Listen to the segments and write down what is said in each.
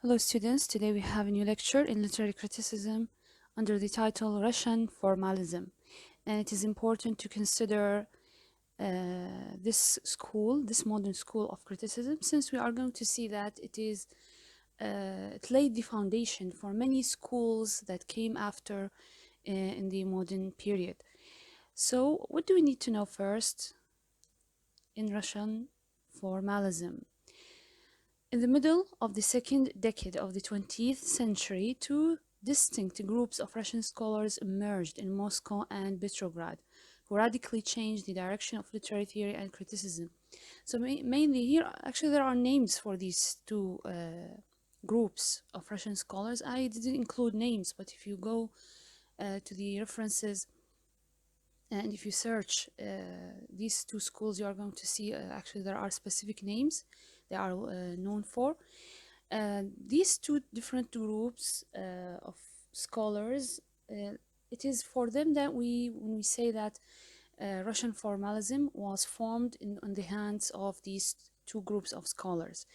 Hello students, today we have a new lecture in literary criticism under the title Russian Formalism. And it is important to consider this modern school of criticism, since we are going to see that it laid the foundation for many schools that came after in the modern period. So what do we need to know first in Russian formalism? In the middle of the second decade of the 20th century, two distinct groups of Russian scholars emerged in Moscow and Petrograd, who radically changed the direction of literary theory and criticism. So mainly here, actually, there are names for these two groups of Russian scholars. I didn't include names, but if you go to the references and if you search these two schools, you are going to see actually there are specific names they are known for. These two different groups of scholars, it is for them that when we say that Russian formalism was formed on the hands of these two groups of scholars.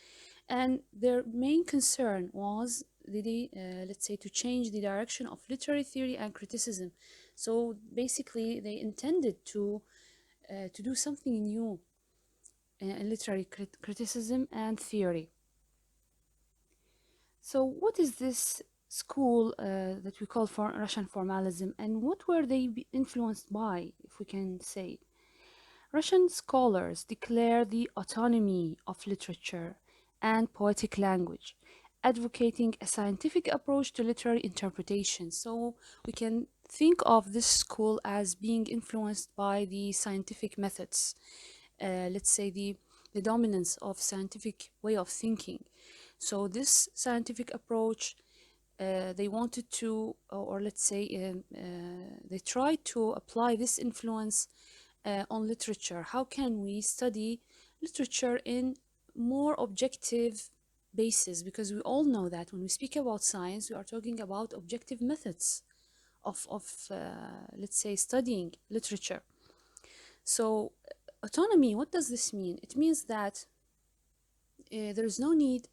And their main concern was, let's say, to change the direction of literary theory and criticism. So basically, they intended to do something new in literary criticism and theory. So what is this school that we call for Russian formalism, and what were they influenced by, if we can say? Russian scholars declare the autonomy of literature and poetic language, advocating a scientific approach to literary interpretation. So we can think of this school as being influenced by the scientific methods, let's say the dominance of scientific way of thinking. So this scientific approach, they wanted to, or let's say, they tried to apply this influence on literature. How can we study literature in more objective basis? Because we all know that when we speak about science, we are talking about objective methods of let's say, studying literature. So autonomy, what does this mean? It means that there is no need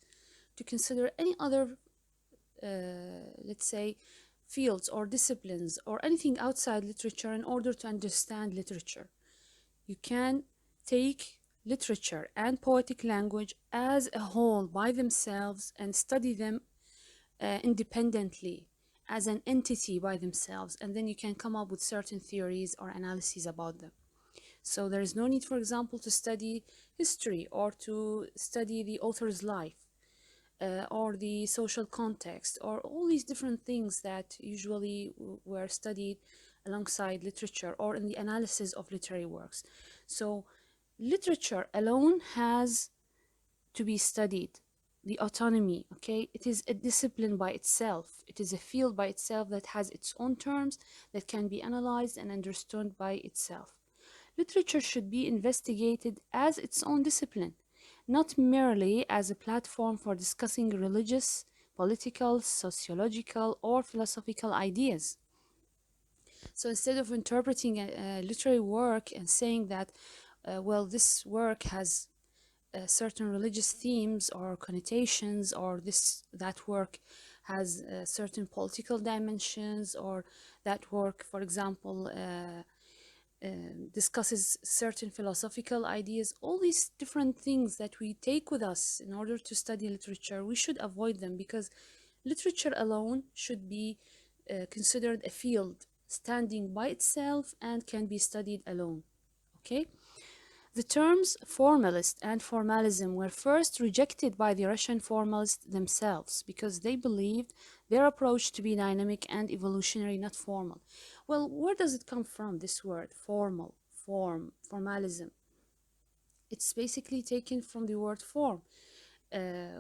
to consider any other, let's say, fields or disciplines or anything outside literature in order to understand literature. You can take literature and poetic language as a whole by themselves and study them independently as an entity by themselves, and then you can come up with certain theories or analyses about them. So there is no need, for example, to study history or to study the author's life or the social context or all these different things that usually were studied alongside literature or in the analysis of literary works. So literature alone has to be studied. The autonomy, okay, it is a discipline by itself. It is a field by itself that has its own terms that can be analyzed and understood by itself. Literature should be investigated as its own discipline, not merely as a platform for discussing religious, political, sociological, or philosophical ideas. So instead of interpreting a literary work and saying that, well, this work has certain religious themes or connotations, or that work has certain political dimensions, or that work, for example, discusses certain philosophical ideas, all these different things that we take with us in order to study literature, we should avoid them, because literature alone should be considered a field standing by itself and can be studied alone. Okay? The terms formalist and formalism were first rejected by the Russian formalists themselves because they believed their approach to be dynamic and evolutionary, not formal. Well, where does it come from, this word, formal, formalism? It's basically taken from the word form,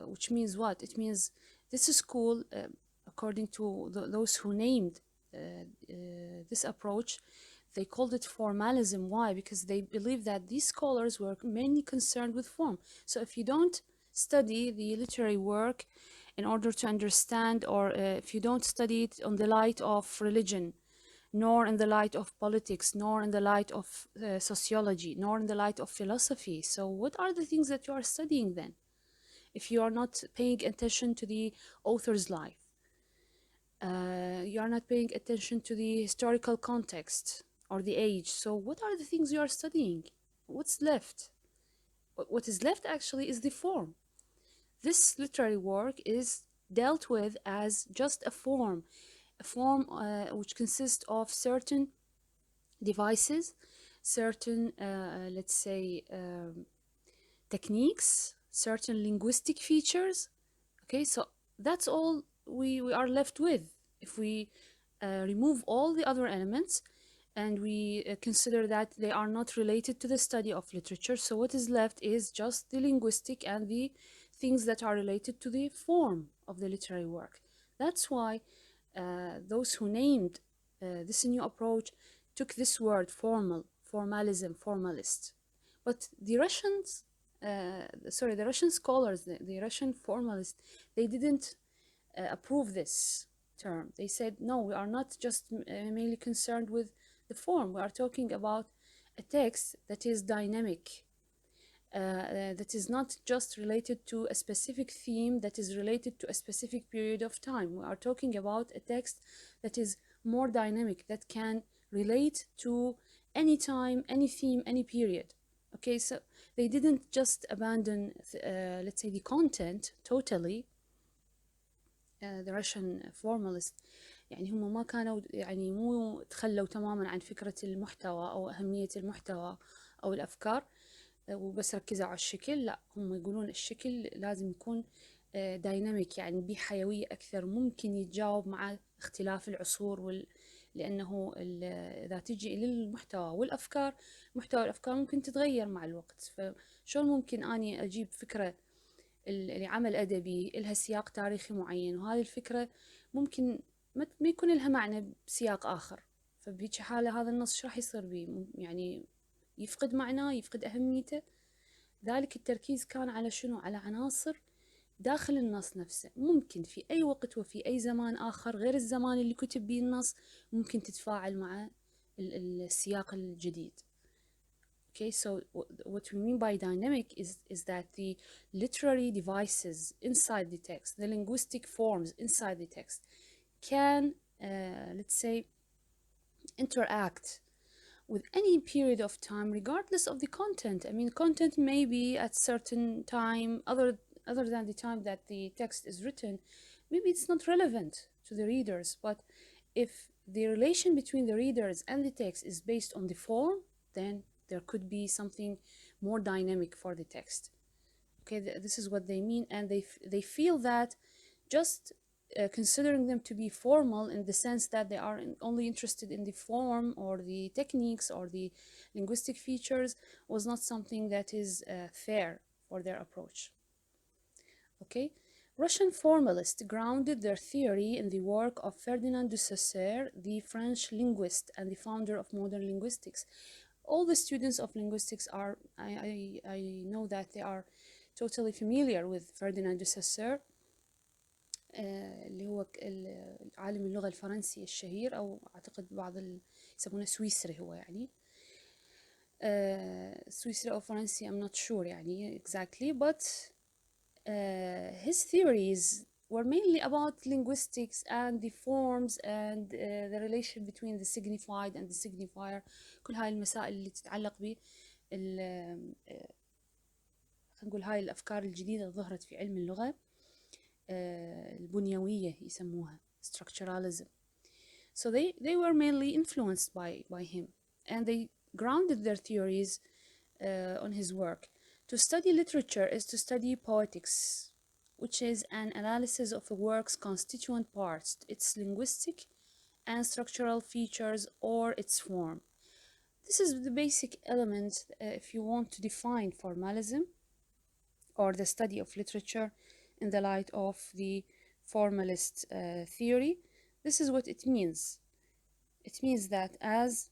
which means what? It means this school, according to those who named this approach, they called it formalism. Why? Because they believe that these scholars were mainly concerned with form. So if you don't study the literary work in order to understand, or if you don't study it on the light of religion, nor in the light of politics, nor in the light of sociology, nor in the light of philosophy, so what are the things that you are studying then? if you are not paying attention to the author's life, you are not paying attention to the historical context or the age. So what are the things you are studying? What's left? What is left actually is the form. This literary work is dealt with as just a form which consists of certain devices, certain, let's say, techniques, certain linguistic features. Okay, so that's all we are left with. If we remove all the other elements and we consider that they are not related to the study of literature, so what is left is just the linguistic and the things that are related to the form of the literary work. That's why those who named this new approach took this word formal, formalism, formalist. But the Russians, the Russian scholars, the Russian formalists, they didn't approve this term. They said, no, we are not just mainly concerned with the form. We are talking about a text that is dynamic, that is not just related to a specific theme, that is related to a specific period of time. We are talking about a text that is more dynamic, that can relate to any time, any theme, any period. Okay, so they didn't just abandon, let's say, the content totally. The Russian formalists يعني هم ما كانوا يعني مو تخلوا تماما عن فكرة المحتوى أو أهمية المحتوى أو الأفكار وبس ركزوا على الشكل. لا، هم يقولون الشكل لازم يكون دايناميك، يعني بحيوية أكثر، ممكن يتجاوب مع اختلاف العصور لأنه إذا تجي للمحتوى والأفكار، محتوى الأفكار ممكن تتغير مع الوقت. فشون ممكن أني أجيب فكرة لعمل أدبي إلها سياق تاريخي معين، وهذه الفكرة ممكن ما يكون لها معنى بسياق آخر، فبهيك حالة هذا النص شو راح يصير بيه؟ يعني يفقد معناه، يفقد أهميته. ذلك التركيز كان على شنو؟ على عناصر داخل النص نفسه، ممكن في أي وقت وفي أي زمان آخر غير الزمان اللي كتب به النص ممكن تتفاعل مع السياق الجديد. Okay, so what we mean by dynamic is that the literary devices inside the text, the linguistic forms inside the text, can, let's say, interact with any period of time, regardless of the content. I mean, content may be at certain time, other than the time that the text is written. Maybe it's not relevant to the readers, but if the relation between the readers and the text is based on the form, then there could be something more dynamic for the text. Okay, this is what they mean, and they feel that just considering them to be formal in the sense that they are only interested in the form or the techniques or the linguistic features was not something that is fair for their approach. Okay, Russian formalists grounded their theory in the work of Ferdinand de Saussure, the French linguist and the founder of modern linguistics. All the students of linguistics are, I know that they are totally familiar with Ferdinand de Saussure، اللي هو عالم اللغة الفرنسي الشهير، أو أعتقد بعض يسمونه سويسري هو، يعني سويسري أو فرنسي I'm not sure يعني exactly, but his theories were mainly about linguistics and the forms and the relation between the signified and the signifier. كل هاي المسائل اللي تتعلق ب خلينا نقول هاي الأفكار الجديدة اللي ظهرت في علم اللغة، البنيوية يسموها structuralism. So they were mainly influenced by him, and they grounded their theories on his work. To study literature is to study poetics, which is an analysis of a work's constituent parts, its linguistic and structural features, or its form. This is the basic element if you want to define formalism, or the study of literature in the light of the formalist theory. This is what it means. It means that as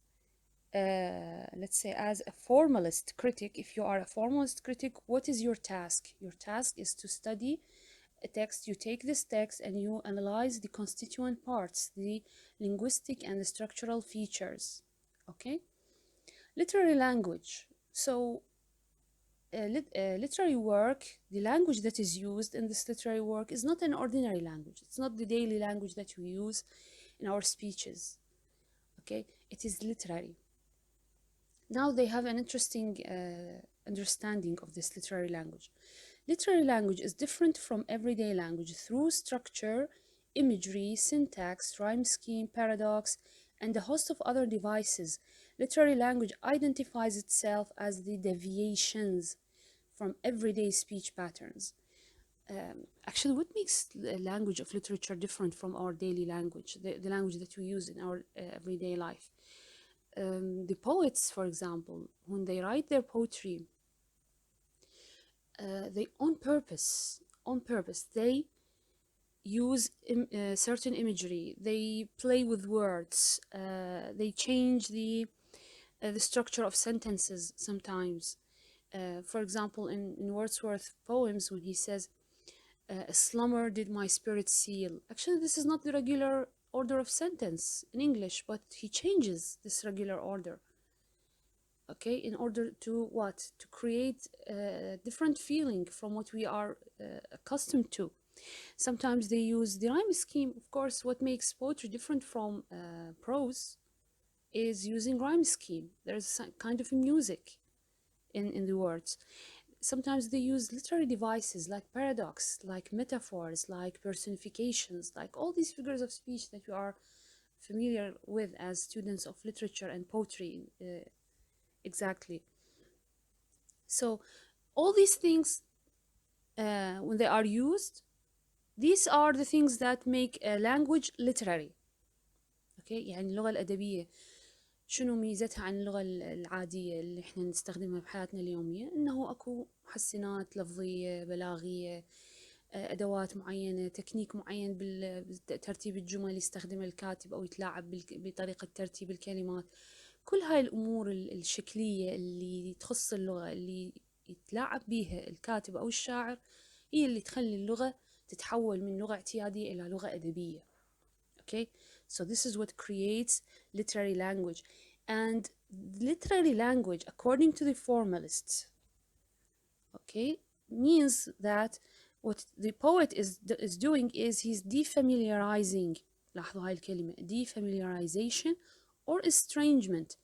let's say, as a formalist critic, if you are a formalist critic, what is your task? Your task is to study a text. You take this text and you analyze the constituent parts, the linguistic and the structural features. Okay? Literary language. So literary work, the language that is used in this literary work is not an ordinary language. It's not the daily language that we use in our speeches. Okay, it is literary. Now they have an interesting understanding of this literary language. Literary language is different from everyday language through structure, imagery, syntax, rhyme scheme, paradox, and a host of other devices. Literary language identifies itself as the deviations from everyday speech patterns. Actually, what makes the language of literature different from our daily language, the language that we use in our everyday life? The poets, for example, when they write their poetry, they on purpose, they use certain imagery. They play with words. They change the structure of sentences sometimes. For example, in Wordsworth poems, when he says, "A slumber did my spirit seal." Actually, this is not the regular order of sentence in English, but he changes this regular order. Okay, in order to what? To create a different feeling from what we are accustomed to. Sometimes they use the rhyme scheme. Of course, what makes poetry different from prose is using rhyme scheme. There's some kind of music in the words. Sometimes they use literary devices like paradox, like metaphors, like personifications, like all these figures of speech that we are familiar with as students of literature and poetry. Exactly. So all these things, when they are used, these are the things that make a language literary. Okay, يعني اللغة الأدبية شنو ميزتها عن اللغة العادية اللي احنا نستخدمها بحياتنا اليومية؟ انه اكو محسنات لفظية، بلاغية، ادوات معينة، تكنيك معين بترتيب الجمل يستخدمها الكاتب او يتلاعب بطريقة ترتيب الكلمات. كل هاي الامور الشكلية اللي تخص اللغة، اللي يتلاعب بيها الكاتب او الشاعر، هي اللي تخلي اللغة تتحول من لغة اعتيادية الى لغة ادبية. Okay, so this is what creates literary language. And literary language, according to the formalists, okay, means that what the poet is doing is he's defamiliarizing. لاحظوا هاي الكلمة defamiliarization or estrangement.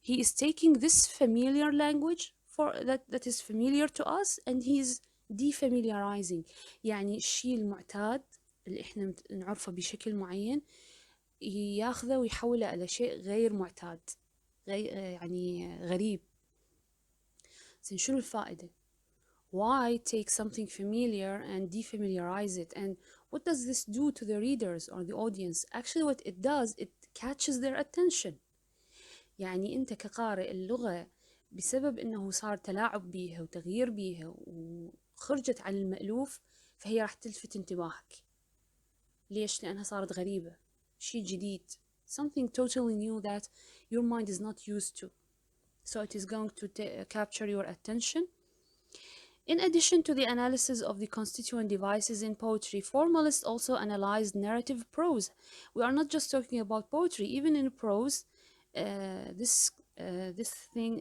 He is taking this familiar language for that is familiar to us and he's defamiliarizing. يعني الشيء المعتاد اللي احنا نعرفه بشكل معين ياخذه ويحوله إلى شيء غير معتاد، يعني غريب. زين شنو الفائدة؟ Why take something familiar and defamiliarize it? And what does this do to the readers or the audience? Actually what it does, it catches their attention. يعني أنت كقارئ اللغة بسبب أنه صار تلاعب بيها وتغيير بيها وخرجت عن المألوف، فهي راح تلفت انتباهك. ليش؟ لأنها صارت غريبة، شيء جديد. Something totally new that your mind is not used to. So it is going to capture your attention. In addition to the analysis of the constituent devices in poetry, formalists also analyzed narrative prose. We are not just talking about poetry, even in prose, this thing,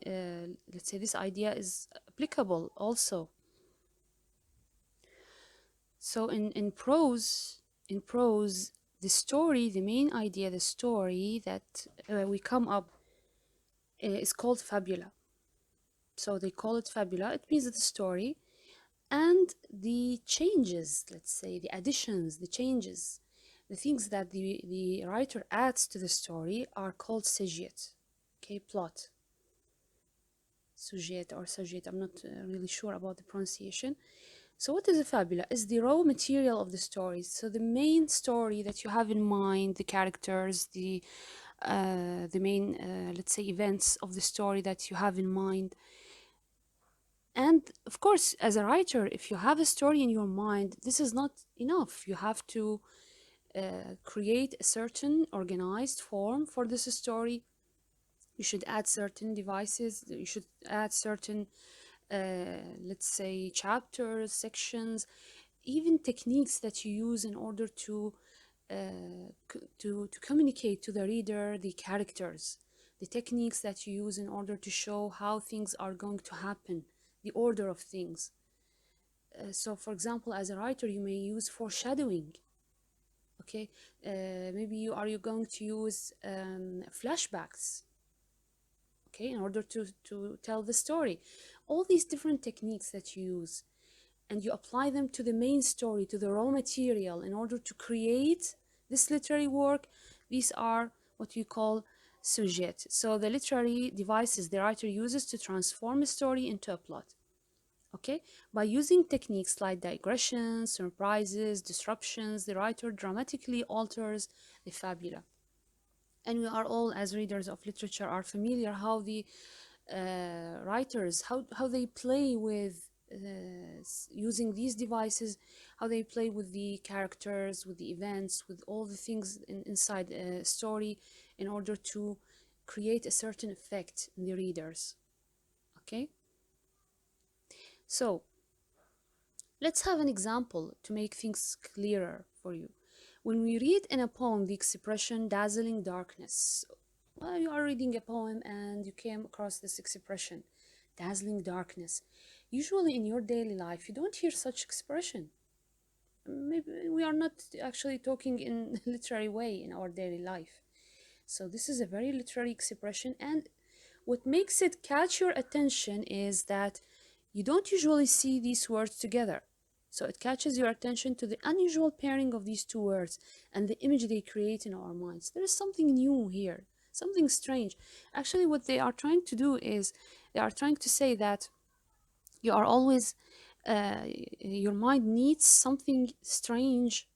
let's say this idea is applicable also. So in prose, the story, the main idea, the story that we come up is called fabula. So they call it fabula. It means the story. And the changes, let's say, the additions, the changes, the things that the writer adds to the story are called sujet. Okay, plot. Sujet or sujet, I'm not really sure about the pronunciation. So what is a fabula? It's the raw material of the story. So the main story that you have in mind, the characters, the main, let's say, events of the story that you have in mind. And of course, as a writer, if you have a story in your mind, this is not enough. You have to create a certain organized form for this story. You should add certain devices. You should add certain, let's say, chapters, sections, even techniques that you use in order to communicate to the reader the characters, the techniques that you use in order to show how things are going to happen, the order of things. So, for example, as a writer, you may use foreshadowing. Okay, maybe you going to use flashbacks. Okay, in order to tell the story. All these different techniques that you use, and you apply them to the main story, to the raw material, in order to create this literary work. These are what we call sujet. So the literary devices the writer uses to transform a story into a plot. Okay, by using techniques like digressions, surprises, disruptions, the writer dramatically alters the fabula. And we are all, as readers of literature, are familiar how the writers, how they play with using these devices, how they play with the characters, with the events, with all the things inside a story, in order to create a certain effect in the readers. Okay, so let's have an example to make things clearer for you. When we read in a poem the expression dazzling darkness, well, you are reading a poem and you came across this expression, dazzling darkness. Usually in your daily life, you don't hear such expression. Maybe we are not actually talking in a literary way in our daily life. So this is a very literary expression, and what makes it catch your attention is that you don't usually see these words together. So it catches your attention to the unusual pairing of these two words and the image they create in our minds. There is something new here, something strange. Actually, what they are trying to do is they are trying to say that you are always, your mind needs something strange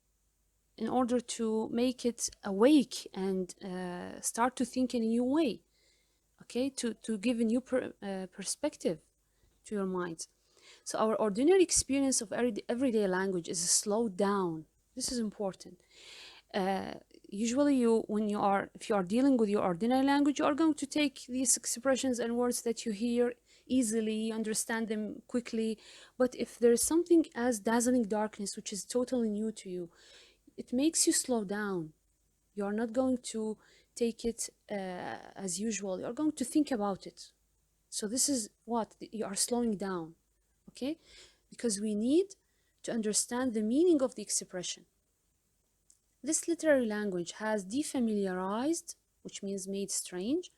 in order to make it awake and start to think in a new way. Okay, to give a new perspective to your mind. So our ordinary experience of everyday language is slowed down. This is important. uh, Usually when you are, if you are dealing with your ordinary language, you are going to take these expressions and words that you hear easily, understand them quickly. But if there is something as dazzling darkness, which is totally new to you, it makes you slow down. You are not going to take it as usual. You are going to think about it. So this is what you are slowing down. Okay, because we need to understand the meaning of the expression. This literary language has defamiliarized, which means made strange,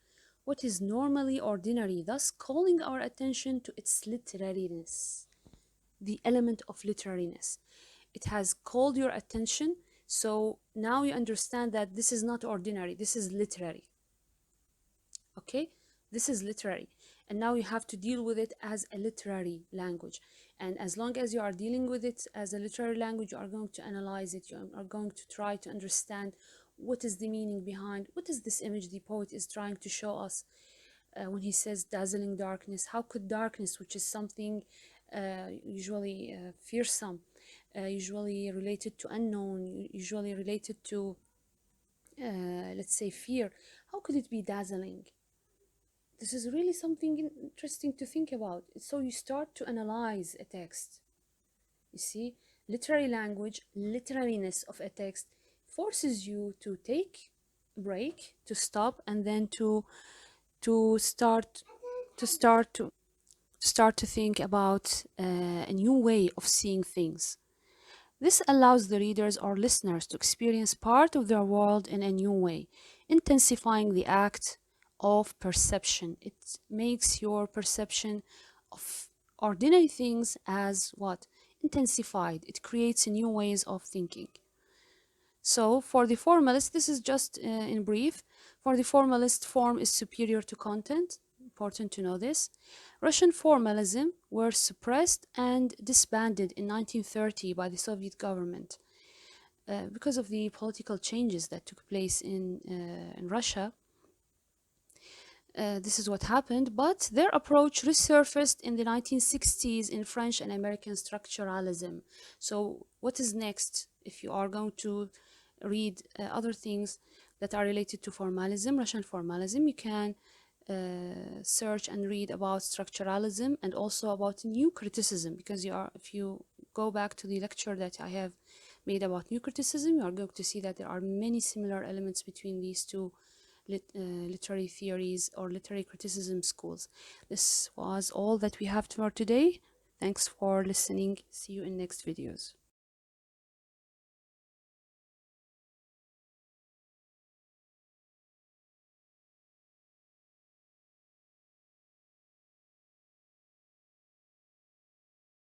what is normally ordinary, thus calling our attention to its literariness, the element of literariness. It has called your attention, so now you understand that this is not ordinary, this is literary. Okay, this is literary, and now you have to deal with it as a literary language. And as long as you are dealing with it as a literary language, you are going to analyze it, you are going to try to understand what is the meaning behind, what is this image the poet is trying to show us when he says dazzling darkness. How could darkness, which is something usually fearsome, usually related to unknown, usually related to let's say fear, how could it be dazzling? This is really something interesting to think about. So you start to analyze a text. You see, literary language, literariness of a text forces you to take a break, to stop, and then to start to start to start to think about a new way of seeing things. This allows the readers or listeners to experience part of their world in a new way, intensifying the act of perception. It makes your perception of ordinary things as what? Intensified. It creates new ways of thinking. So for the formalist, this is just in brief. For the formalist, form is superior to content. Important to know this. Russian formalism were suppressed and disbanded in 1930 by the Soviet government because of the political changes that took place in Russia. This is what happened, but their approach resurfaced in the 1960s in French and American structuralism. So what is next? If you are going to read other things that are related to formalism, Russian formalism, you can search and read about structuralism and also about new criticism, because if you go back to the lecture that I have made about new criticism, you are going to see that there are many similar elements between these two literary theories or literary criticism schools. This was all that we have for today. Thanks for listening. See you in next videos.